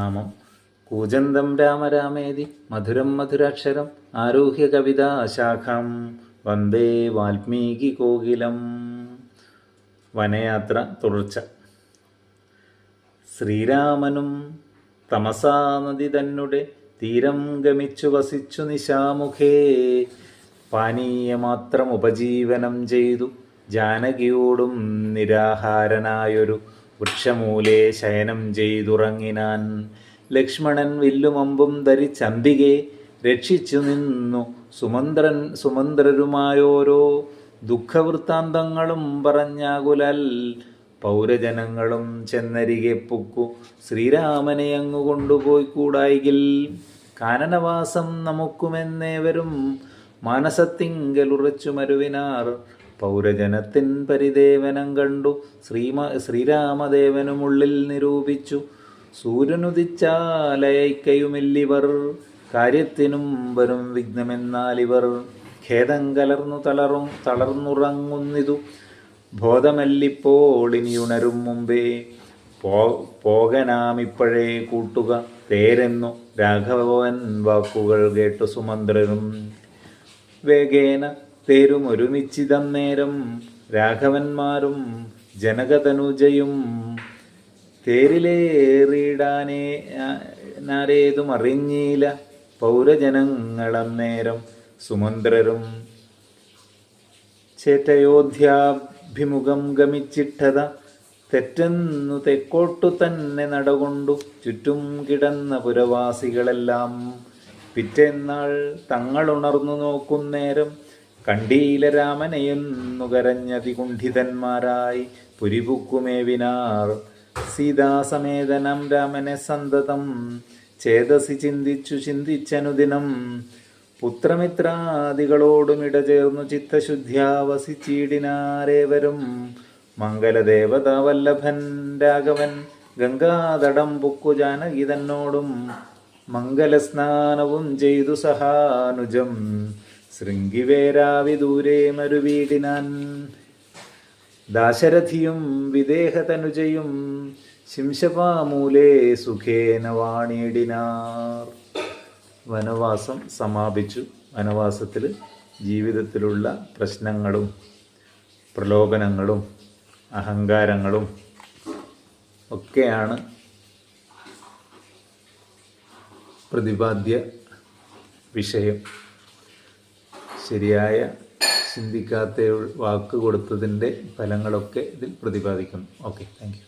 നാമം കൂജന്തം രാമ രാമേതി മധുരം മധുരാക്ഷരം ആരുഹ്യ കവിതാശാഖം വന്ദേ വാൽമീകി കോകിലം. വനയാത്ര തുടർച്ച. ശ്രീരാമനും തമസാ നദി തന്നെ തീരം ഗമിച്ചു വസിച്ചു നിശാമുഖേ പാനീയമാത്രം ഉപജീവനം ചെയ്തു ജാനകിയോടും നിരാഹാരനായൊരു വൃക്ഷമൂലേ ശയനം ചെയ്തുറങ്ങിനാൻ. ലക്ഷ്മണൻ വില്ലുമമ്പും ധരിച്ചംബികെ രക്ഷിച്ചു നിന്നു സുമന്ത്രരുമായോരോ ദുഃഖവൃത്താന്തങ്ങളും പറഞ്ഞാകുലാൽ പൗരജനങ്ങളും ചെന്നരികെ പൊക്കു ശ്രീരാമനെ അങ്ങു കൊണ്ടുപോയി കൂടായികിൽ കാനനവാസം നമുക്കുമെന്നേവരും മാനസത്തിങ്കലുറച്ചു മരുവിനാർ. പൗരജനത്തിൻ പരിദേവനം കണ്ടു ശ്രീരാമദേവനുമുള്ളിൽ നിരൂപിച്ചു. സൂര്യനുദിച്ചാലയക്കയുമില്ലിവർ കാര്യത്തിനും വരും വിഘ്നമെന്നാലിവർ. ഖേദം കലർന്നു തളർന്നുറങ്ങുന്നിതു ബോധമല്ലിപ്പോൾ ഇനിയുണരും മുമ്പേ. പോകനാമിപ്പോഴേ കൂട്ടുക തേരെന്നു രാഘവൻ വാക്കുകൾ കേട്ടു സുമന്ത്രരും. വേഗേന തേരുമൊരുമിച്ചിതം നേരം രാഘവന്മാരും ജനകതനുജയും. തേരിലേറിയിടാനേതും അറിഞ്ഞീല പൗരജനങ്ങളന്നേരം സുമന്ത്രരും. ചേറ്റയോധ്യാഭിമുഖം ഗമിച്ചിട്ടത തെറ്റെന്നു തെക്കോട്ടു തന്നെ നടകൊണ്ടു ചുറ്റും കിടന്ന പുരവാസികളെല്ലാം. പിറ്റേന്നാൾ തങ്ങളുണർന്നു നോക്കുന്നേരം കണ്ടീല രാമനെയെന്നു കരഞ്ഞതികുണ്ഠിതന്മാരായി പുരിപുക്കുമേവിനാർ. സീതാസമേതനം രാമനെ സന്തതം ചേതസി ചിന്തിച്ചനുദിനം. പുത്രമിത്രാദികളോടും ഇടചേർന്നു ചിത്തശുദ്ധ്യാ വസിച്ചിടിനാരേവരും. മംഗലദേവതാ വല്ലഭൻ രാഘവൻ ഗംഗാതടം പുക്കു ജാനകി തന്നോടും മംഗലസ്നാനവും ചെയ്തു സഹാനുജം ശൃംഗിവേരാവിദൂരേ മരുവീടിനാൻ. ദാശരഥിയും വിദേഹതനുജയും ശിംശപാമൂലേ സുഖേന വാണിയിടിനാർ. വനവാസം സമാപിച്ചു. വനവാസത്തിൽ ജീവിതത്തിലുള്ള പ്രശ്നങ്ങളും പ്രലോഭനങ്ങളും അഹങ്കാരങ്ങളും ഒക്കെയാണ് പ്രതിപാദ്യ വിഷയം. ശരിയായ ചിന്തിക്കാത്ത വാക്ക് കൊടുത്തതിൻ്റെ ഫലങ്ങളൊക്കെ ഇതിൽ പ്രതിപാദിക്കുന്നു. Okay, thank you.